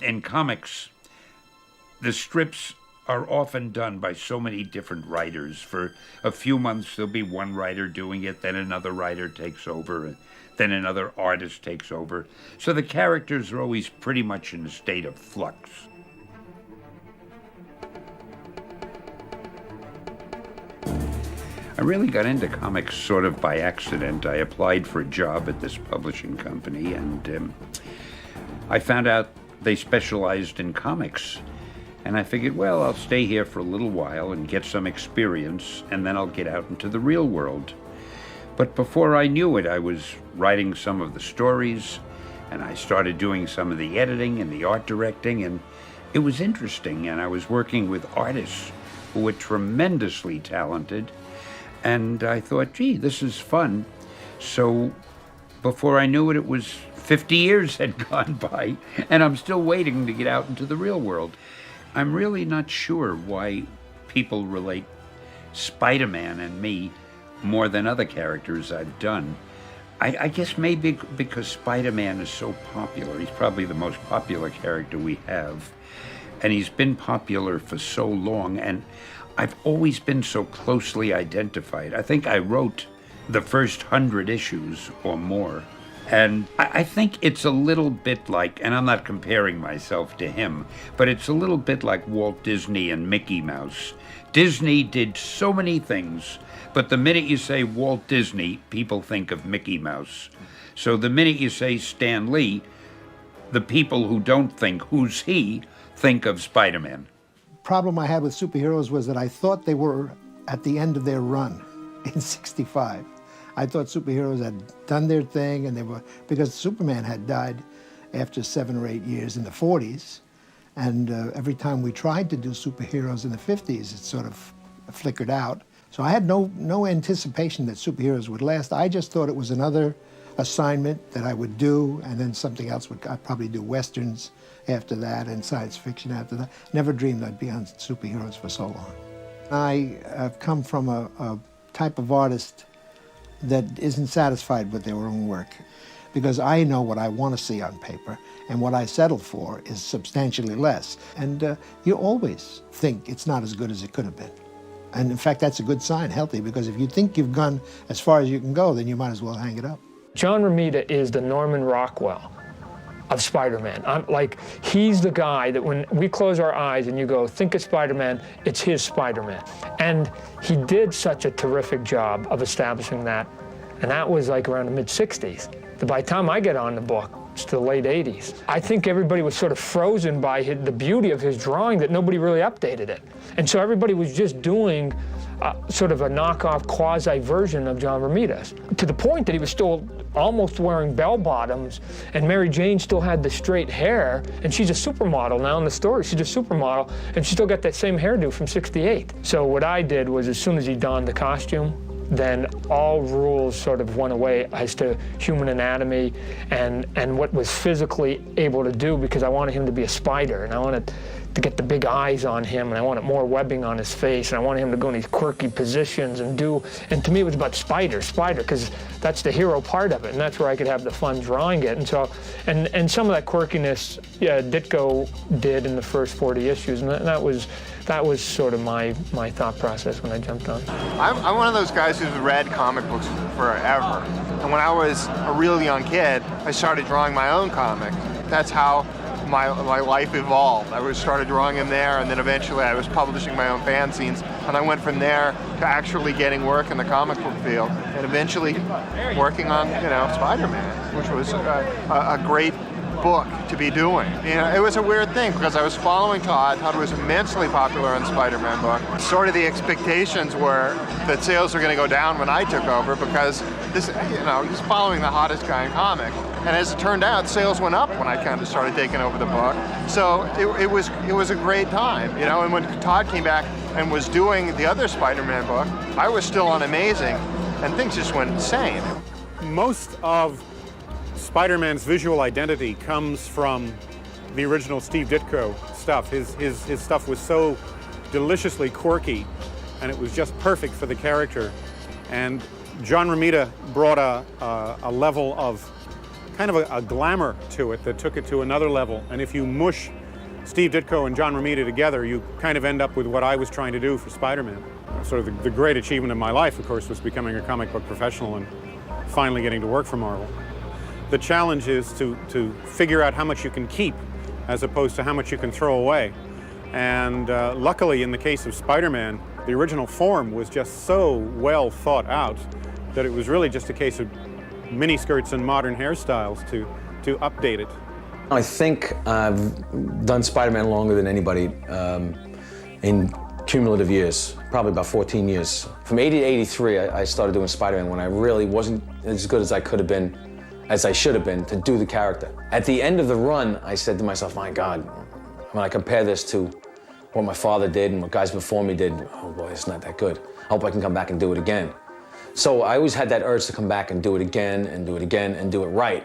In comics, the strips are often done by so many different writers. For a few months, there'll be one writer doing it, then another writer takes over, then another artist takes over. So the characters are always pretty much in a state of flux. I really got into comics sort of by accident. I applied for a job at this publishing company, and I found out they specialized in comics. And I figured, well, I'll stay here for a little while and get some experience, and then I'll get out into the real world. But before I knew it, I was writing some of the stories, and I started doing some of the editing and the art directing, and it was interesting. And I was working with artists who were tremendously talented, and I thought, gee, this is fun. So before I knew it, it was 50 years had gone by, and I'm still waiting to get out into the real world. I'm really not sure why people relate Spider-Man and me more than other characters I've done. I guess maybe because Spider-Man is so popular. He's probably the most popular character we have, and he's been popular for so long, and I've always been so closely identified. I think I wrote the first 100 issues or more. And I think it's a little bit like, and I'm not comparing myself to him, but it's a little bit like Walt Disney and Mickey Mouse. Disney did so many things, but the minute you say Walt Disney, people think of Mickey Mouse. So the minute you say Stan Lee, the people who don't think, who's he, think of Spider-Man. Problem I had with superheroes was that I thought they were at the end of their run in '65. I thought superheroes had done their thing, and they were, because Superman had died after 7 or 8 years in the '40s, and every time we tried to do superheroes in the '50s, it sort of flickered out. So I had no anticipation that superheroes would last. I just thought it was another assignment that I would do, and then something else I'd probably do Westerns after that and science fiction after that. Never dreamed I'd be on superheroes for so long. I have come from a type of artist that isn't satisfied with their own work, because I know what I want to see on paper, and what I settle for is substantially less. And you always think it's not as good as it could have been. And in fact, that's a good sign, healthy, because if you think you've gone as far as you can go, then you might as well hang it up. John Romita is the Norman Rockwell of Spider-Man. He's the guy that when we close our eyes and you go, think of Spider-Man, it's his Spider-Man. And he did such a terrific job of establishing that. And that was like around the mid-'60s. By the time I get on the book, it's the late '80s. I think everybody was sort of frozen by the beauty of his drawing, that nobody really updated it. And so everybody was just doing sort of a knockoff quasi-version of John Romita's, to the point that he was still almost wearing bell-bottoms, and Mary Jane still had the straight hair, and she's a supermodel now in the story. She's a supermodel, and she still got that same hairdo from '68. So what I did was, as soon as he donned the costume, then all rules sort of went away as to human anatomy and what was physically able to do, because I wanted him to be a spider, and I wanted to get the big eyes on him, and I wanted more webbing on his face, and I wanted him to go in these quirky positions and to me it was about spider, because that's the hero part of it, and that's where I could have the fun drawing it. And so, and some of that quirkiness, Ditko did in the first 40 issues, and that was sort of my thought process when I jumped on. I'm one of those guys who's read comic books forever. And when I was a real young kid, I started drawing my own comics. That's how my life evolved. I started drawing them there, and then eventually I was publishing my own fanzines, and I went from there to actually getting work in the comic book field, and eventually working on, Spider-Man, which was a great book to be doing. It was a weird thing, because I was following Todd. Todd was immensely popular on the Spider-Man book. Sort of the expectations were that sales were going to go down when I took over, because this, he's following the hottest guy in comics. And as it turned out, sales went up when I kind of started taking over the book. So it was a great time, And when Todd came back and was doing the other Spider-Man book, I was still on Amazing, and things just went insane. Most of Spider-Man's visual identity comes from the original Steve Ditko stuff. His stuff was so deliciously quirky, and it was just perfect for the character. And John Romita brought a level of kind of a glamour to it that took it to another level. And if you mush Steve Ditko and John Romita together, you kind of end up with what I was trying to do for Spider-Man. Sort of the great achievement of my life, of course, was becoming a comic book professional and finally getting to work for Marvel. The challenge is to figure out how much you can keep as opposed to how much you can throw away. And luckily, in the case of Spider-Man, the original form was just so well thought out that it was really just a case of miniskirts and modern hairstyles to update it. I think I've done Spider-Man longer than anybody in cumulative years, probably about 14 years. From 80 to 83, I started doing Spider-Man when I really wasn't as good as I could have been, as I should have been, to do the character. At the end of the run, I said to myself, my God, when I compare this to what my father did and what guys before me did, oh boy, it's not that good. I hope I can come back and do it again. So I always had that urge to come back and do it again and do it again and do it right.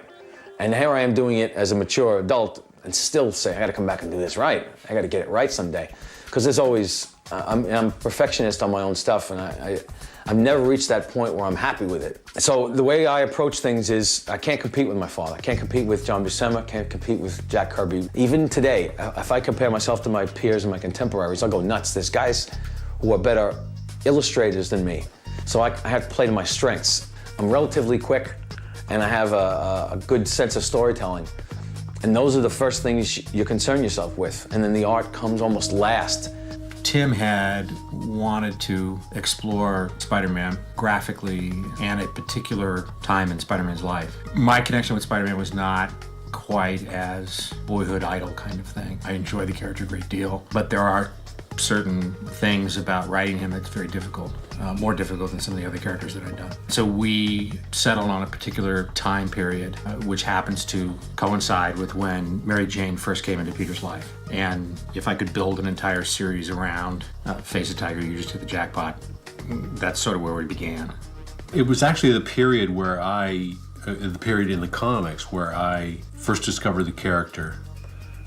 And here I am doing it as a mature adult and still say, I gotta come back and do this right. I gotta get it right someday. Because there's always, I'm a perfectionist on my own stuff, and I've never reached that point where I'm happy with it. So the way I approach things is, I can't compete with my father. I can't compete with John Buscema, can't compete with Jack Kirby. Even today, if I compare myself to my peers and my contemporaries, I'll go nuts. There's guys who are better illustrators than me. So I have to play to my strengths. I'm relatively quick, and I have a good sense of storytelling. And those are the first things you concern yourself with. And then the art comes almost last. Tim had wanted to explore Spider-Man graphically and a particular time in Spider-Man's life. My connection with Spider-Man was not quite as boyhood idol kind of thing. I enjoy the character a great deal, but there are certain things about writing him that's very difficult, more difficult than some of the other characters that I've done. So we settled on a particular time period, which happens to coincide with when Mary Jane first came into Peter's life. And if I could build an entire series around Face a Tiger, You Just Hit the Jackpot, that's sort of where we began. It was actually the period where the period in the comics where I first discovered the character,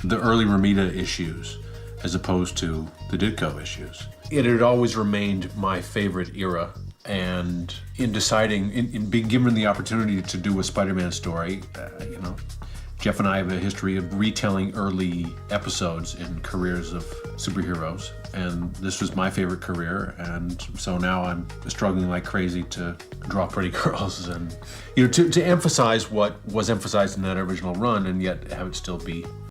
the early Romita issues, as opposed to the Ditko issues. It had always remained my favorite era, and in deciding, in being given the opportunity to do a Spider-Man story, Jeff and I have a history of retelling early episodes in careers of superheroes, and this was my favorite career, and so now I'm struggling like crazy to draw pretty girls and to emphasize what was emphasized in that original run, and yet have it still be